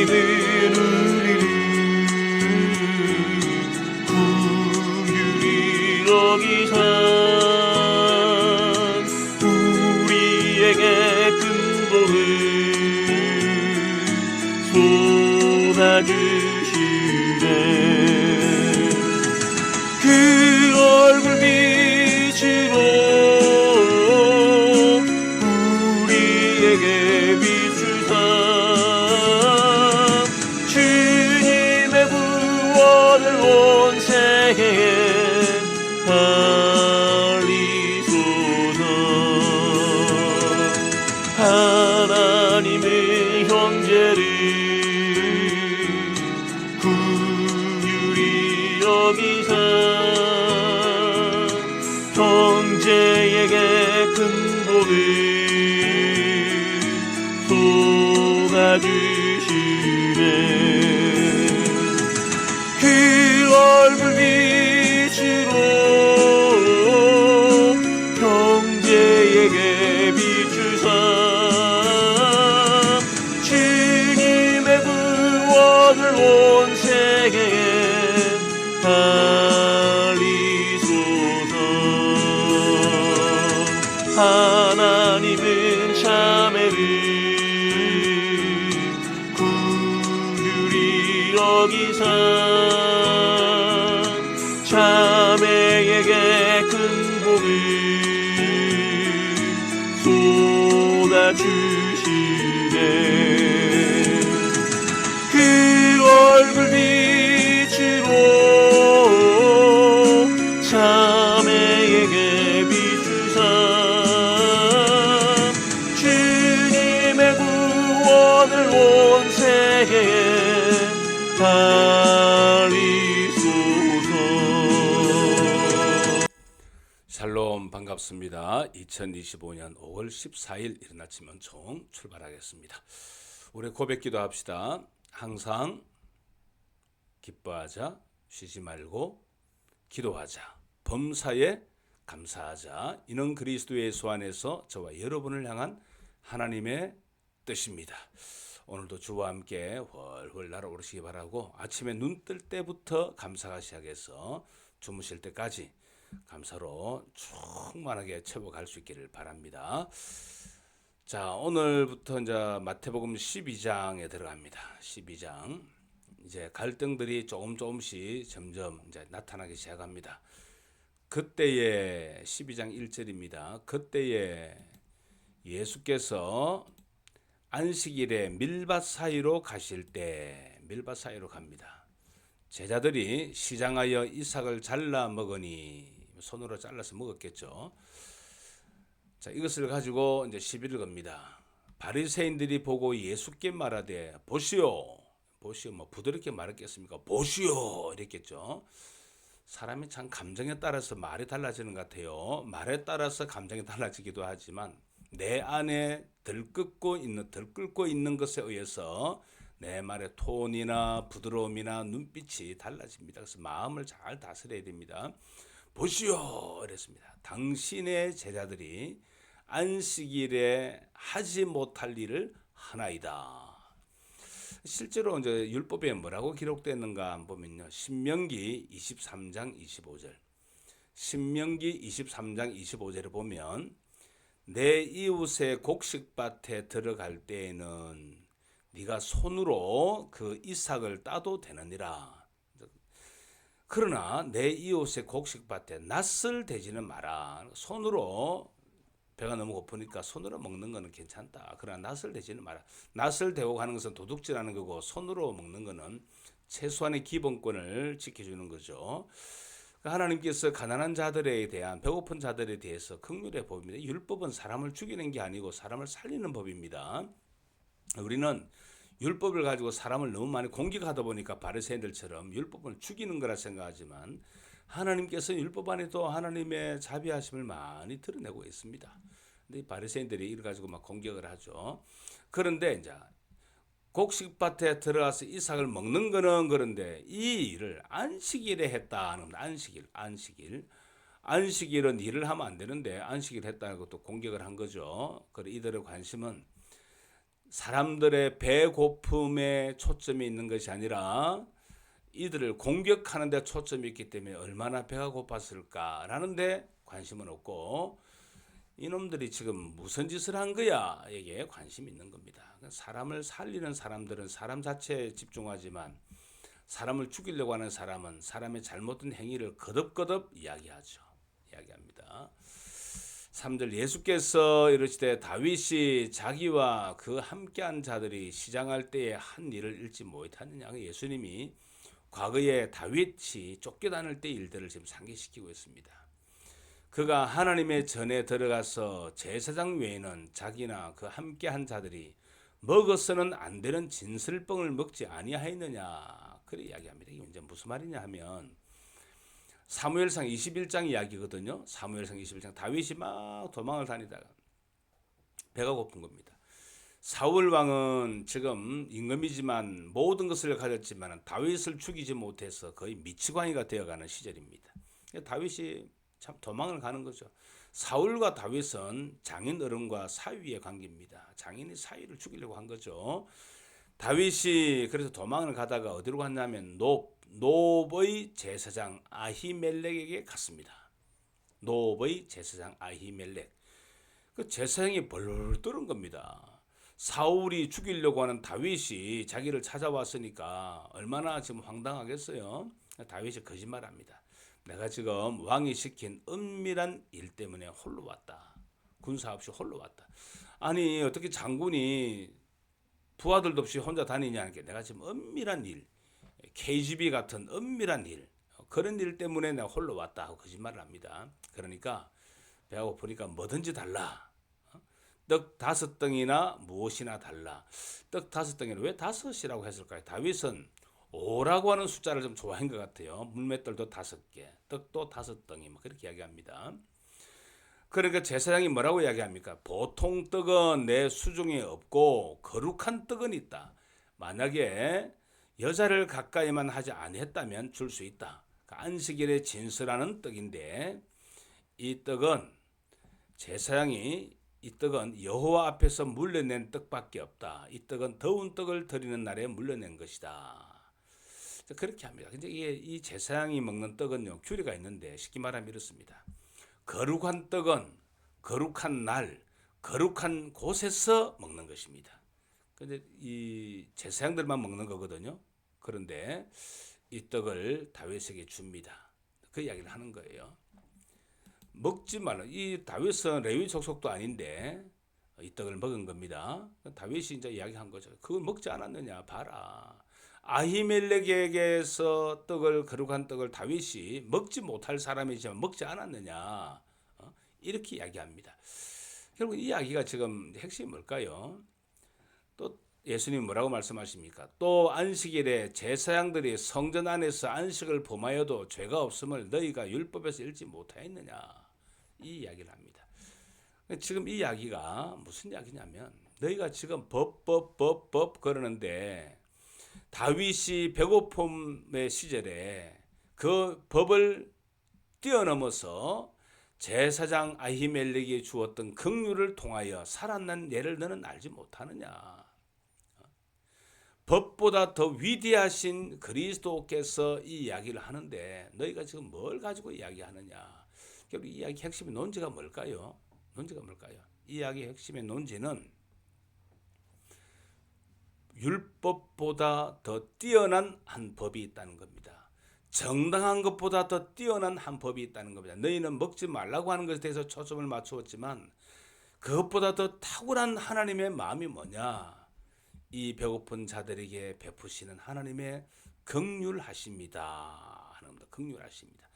하나님은 우리를 긍휼히 여기사 우리에게 큰 복을 쏟아주시네. 그 얼굴 빛으로 우리에게 비추사 주님의 구원을 온 세계에 알리소서. 하나님의 형제를 긍휼히 여기사 형제에게 큰 복을 쏟아주시네. 그 얼굴 빛으로 형제에게 비추사 주님의 구원을 온 세계에 알리소서. 하나님은 자매를 긍휼히 여기사 자매에게 큰 복을 쏟아주시네. 그 얼굴 빛으로 자매에게 비추사 주님의 구원을 온 세계에 알리소서. 샬롬, 반갑습니다. 2025년 5월 14일 이른 아침 연총 출발하겠습니다. 우리 고백기도 합시다. 항상 기뻐하자, 쉬지 말고 기도하자, 범사에 감사하자. 이는 그리스도 예수 안에서 저와 여러분을 향한 하나님의 뜻입니다. 오늘도 주와 함께 훨훨 날아오르시기 바라고, 아침에 눈 뜰 때부터 감사가 시작해서 주무실 때까지 감사로 충만하게 채워갈 수 있기를 바랍니다. 자, 오늘부터 이제 마태복음 12장에 들어갑니다. 12장. 이제 갈등들이 조금씩 점점 이제 나타나기 시작합니다. 그때에 12장 1절입니다. 그때에 예수께서 안식일에 밀밭 사이로 가실 때, 밀밭 사이로 갑니다. 제자들이 시장하여 이삭을 잘라 먹으니, 손으로 잘라서 먹었겠죠. 자, 이것을 가지고 이제 시비를 겁니다. 바리새인들이 보고 예수께 말하되 보시오, 보시오, 뭐 부드럽게 말했겠습니까? 보시오 이랬겠죠. 사람이 참 감정에 따라서 말이 달라지는 것 같아요. 말에 따라서 감정이 달라지기도 하지만 내 안에 들끓고 있는 것에 의해서 내 말의 톤이나 부드러움이나 눈빛이 달라집니다. 그래서 마음을 잘 다스려야 됩니다. 보시오 이랬습니다. 당신의 제자들이 안식일에 하지 못할 일을 하나이다. 실제로 이제 율법에 뭐라고 기록되는가 보면요, 신명기 23장 25절, 신명기 23장 25절을 보면 내 이웃의 곡식밭에 들어갈 때에는 네가 손으로 그 이삭을 따도 되느니라. 그러나 내 이웃의 곡식밭에 낫을 대지는 마라. 손으로 배가 너무 고프니까 손으로 먹는 거는 괜찮다. 그러나 낫을 대지는 마라. 낫을 대고 가는 것은 도둑질하는 거고, 손으로 먹는 거는 최소한의 기본권을 지켜주는 거죠. 하나님께서 가난한 자들에 대한, 배고픈 자들에 대해서 긍휼해 보입니다. 율법은 사람을 죽이는 게 아니고 사람을 살리는 법입니다. 우리는 율법을 가지고 사람을 너무 많이 공격하다 보니까 바리새인들처럼 율법을 죽이는 거라 생각하지만, 하나님께서 율법 안에도 하나님의 자비하심을 많이 드러내고 있습니다. 근데 바리새인들이 이걸 가지고 막 공격을 하죠. 그런데 이제 곡식밭에 들어가서 이삭을 먹는 거는 그런데 이 일을 안식일에 했다는, 안식일은 일을 하면 안 되는데 안식일 했다는 것도 공격을 한 거죠. 그래 이들의 관심은 사람들의 배고픔에 초점이 있는 것이 아니라 이들을 공격하는 데 초점이 있기 때문에 얼마나 배가 고팠을까라는 데 관심은 없고, 이놈들이 지금 무슨 짓을 한 거야 이게 관심이 있는 겁니다. 사람을 살리는 사람들은 사람 자체에 집중하지만 사람을 죽이려고 하는 사람은 사람의 잘못된 행위를 거듭거듭 이야기합니다. 3절, 예수께서 이르시되 다윗이 자기와 그 함께한 자들이 시장할 때에 한 일을 읽지 못하느냐. 예수님이 과거에 다윗이 쫓겨다닐 때 일들을 지금 상기시키고 있습니다. 그가 하나님의 전에 들어가서 제사장 외에는 자기나 그 함께한 자들이 먹어서는 안 되는 진설병을 먹지 아니하였느냐, 그렇게 이야기합니다. 이게 이제 무슨 말이냐 하면 사무엘상 21장 이야기거든요. 사무엘상 21장, 다윗이 막 도망을 다니다가 배가 고픈 겁니다. 사울 왕은 지금 임금이지만 모든 것을 가졌지만 다윗을 죽이지 못해서 거의 미치광이가 되어가는 시절입니다. 다윗이 참 도망을 가는 거죠. 사울과 다윗은 장인 어른과 사위의 관계입니다. 장인이 사위를 죽이려고 한 거죠. 다윗이 그래서 도망을 가다가 어디로 갔냐면 노브의 제사장 아히멜렉에게 갔습니다. 노브의 제사장 아히멜렉. 그 제사장이 벌벌 떠는 겁니다. 사울이 죽이려고 하는 다윗이 자기를 찾아왔으니까 얼마나 지금 황당하겠어요. 다윗이 거짓말합니다. 내가 지금 왕이 시킨 은밀한 일 때문에 홀로 왔다. 군사 없이 홀로 왔다. 아니 어떻게 장군이 부하들도 없이 혼자 다니냐는 게, 내가 지금 은밀한 일, KGB 같은 은밀한 일, 그런 일 때문에 내가 홀로 왔다 하고 거짓말을 합니다. 그러니까 배가 고프니까 뭐든지 달라. 떡 5덩이나 무엇이나 달라. 떡 5덩이는 왜 5이라고 했을까요? 다윗은 5라고 하는 숫자를 좀 좋아한 것 같아요. 물맷돌도 5개, 떡도 5덩이, 뭐 그렇게 이야기합니다. 그러니까 제사장이 뭐라고 이야기합니까? 보통 떡은 내 수중에 없고 거룩한 떡은 있다. 만약에 여자를 가까이만 하지 아니했다면 줄 수 있다. 안식일에 진설하는 떡인데, 이 떡은 제사장이 이 떡은 여호와 앞에서 물려낸 떡밖에 없다. 이 떡은 더운 떡을 드리는 날에 물려낸 것이다. 그렇게 합니다. 근데 이 제사장이 먹는 떡은요, 규례가 있는데 쉽게 말하면 이렇습니다. 거룩한 떡은 거룩한 날, 거룩한 곳에서 먹는 것입니다. 근데 이 제사장들만 먹는 거거든요. 그런데 이 떡을 다윗에게 줍니다. 그 이야기를 하는 거예요. 먹지 말라. 이 다윗은 레위 족속도 아닌데 이 떡을 먹은 겁니다. 다윗이 이제 이야기한 거죠. 그걸 먹지 않았느냐 봐라. 아히멜렉에게서 거룩한 떡을 다윗이 먹지 못할 사람이지만 먹지 않았느냐, 이렇게 이야기합니다. 결국 이 이야기가 지금 핵심이 뭘까요? 또 예수님 뭐라고 말씀하십니까? 또 안식일에 제사장들이 성전 안에서 안식을 범하여도 죄가 없음을 너희가 율법에서 읽지 못하였느냐, 이 이야기를 합니다. 지금 이 이야기가 무슨 이야기냐면, 너희가 지금 법 그러는데 다윗이 배고픔의 시절에 그 법을 뛰어넘어서 제사장 아히멜렉이 주었던 긍휼을 통하여 살아난 예를 너는 알지 못하느냐. 법보다 더 위대하신 그리스도께서 이 이야기를 하는데 너희가 지금 뭘 가지고 이야기하느냐. 결국 이 이야기 핵심의 논지가 뭘까요? 이 이야기의 핵심의 논지는 율법보다 더 뛰어난 한 법이 있다는 겁니다. 정당한 것보다 더 뛰어난 한 법이 있다는 겁니다. 너희는 먹지 말라고 하는 것에 대해서 초점을 맞추었지만 그것보다 더 탁월한 하나님의 마음이 뭐냐? 이 배고픈 자들에게 베푸시는 하나님의 긍휼하십니다. 긍휼하십니다.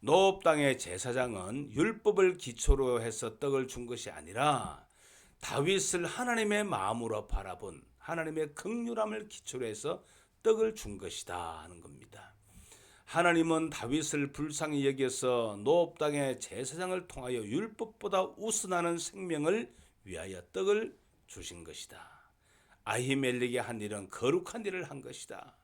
노업 땅의 제사장은 율법을 기초로 해서 떡을 준 것이 아니라 다윗을 하나님의 마음으로 바라본 하나님의 긍휼함을 기초로 해서 떡을 준 것이다 하는 겁니다. 하나님은 다윗을 불쌍히 여겨서 노업 땅의 제사장을 통하여 율법보다 우선하는 생명을 위하여 떡을 주신 것이다. 아히멜렉이 한 일은 거룩한 일을 한 것이다.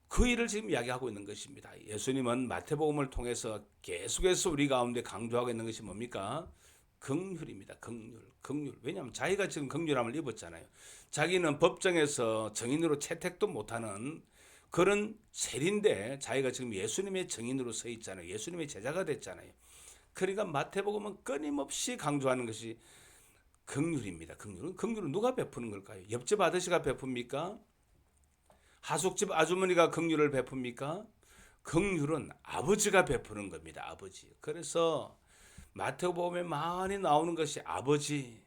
그 일을 지금 이야기하고 있는 것입니다. 예수님은 마태복음을 통해서 계속해서 우리 가운데 강조하고 있는 것이 뭡니까? 긍휼입니다. 긍휼. 왜냐하면 자기가 지금 긍휼함을 입었잖아요. 자기는 법정에서 정인으로 채택도 못하는 그런 세리인데 자기가 지금 예수님의 정인으로 서 있잖아요. 예수님의 제자가 됐잖아요. 그러니까 마태복음은 끊임없이 강조하는 것이 긍휼입니다. 긍휼은 누가 베푸는 걸까요? 옆집 아저씨가 베풉니까? 하숙집 아주머니가 긍휼을 베풉니까? 긍휼은 아버지가 베푸는 겁니다. 아버지. 그래서 마태복음에 많이 나오는 것이 아버지,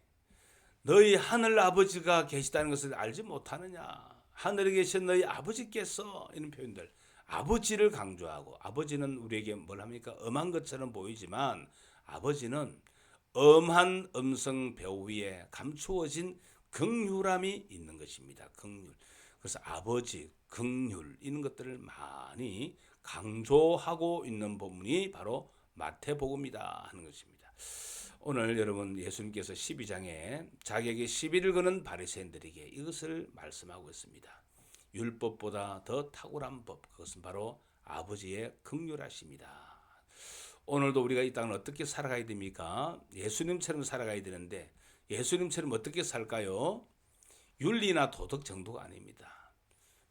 너희 하늘 아버지가 계시다는 것을 알지 못하느냐, 하늘에 계신 너희 아버지께서, 이런 표현들, 아버지를 강조하고, 아버지는 우리에게 뭘 합니까? 엄한 것처럼 보이지만 아버지는 엄한 음성 벼 위에 감추어진 긍휼함이 있는 것입니다. 긍휼. 그래서 아버지, 긍휼, 이런 것들을 많이 강조하고 있는 본문이 바로 마태복음이다 하는 것입니다. 오늘 여러분, 예수님께서 12장에 자기에게 시비를 거는 바리새인들에게 이것을 말씀하고 있습니다. 율법보다 더 탁월한 법, 그것은 바로 아버지의 긍휼하심이다. 오늘도 우리가 이 땅을 어떻게 살아가야 됩니까? 예수님처럼 살아가야 되는데 예수님처럼 어떻게 살까요? 윤리나 도덕 정도가 아닙니다.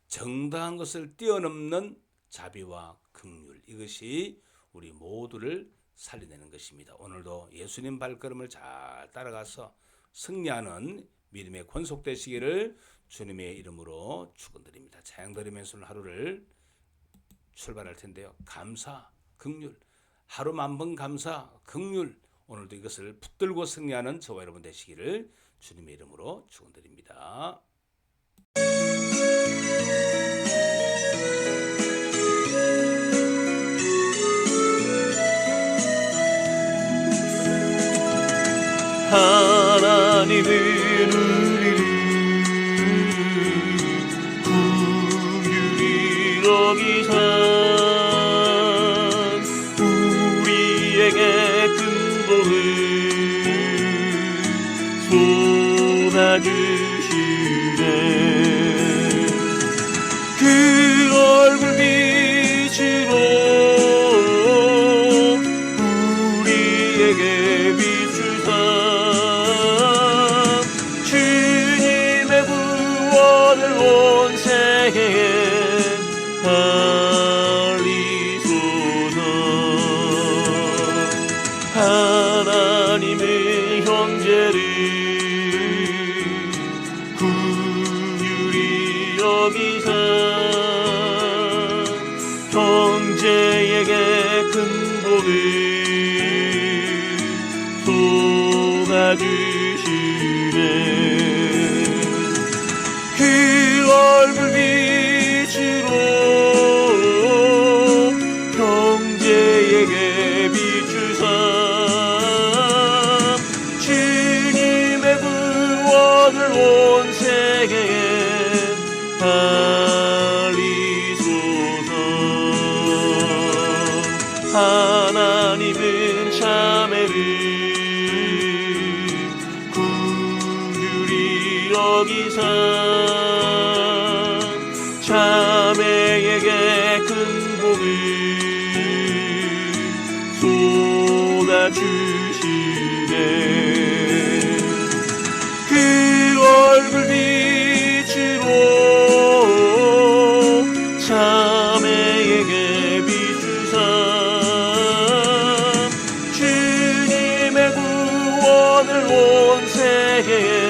정당한 것을 뛰어넘는 자비와 긍휼, 이것이 우리 모두를 살려내는 것입니다. 오늘도 예수님 발걸음을 잘 따라가서 승리하는 믿음의 권속 되시기를 주님의 이름으로 축원드립니다. 찬양드리면서 하루를 출발할 텐데요. 감사, 긍휼, 하루 만번 감사, 긍휼, 오늘도 이것을 붙들고 승리하는 저와 여러분 되시기를 주님의 이름으로 축원드립니다. 하나님은 우리를 긍휼히 여기사 우리에게 큰 복을 쏟아주시네. 그 얼굴 빛으로 우리에게 비추사 주님의 구원을 온 세계에 알리소서. 하나님의 형제를 긍휼히 여기사 형제에게 큰 복을 쏟아주시네. 그 얼굴 빛으로 형제에게 비추사 주님의 구원을 온 세계에 알리소서. 하나님은 자매를 긍휼히 여기사 자매에게 큰 복을 쏟아주시네. 그 얼굴 빛으로 자매에게 비추사 주님의 구원을 온 세계에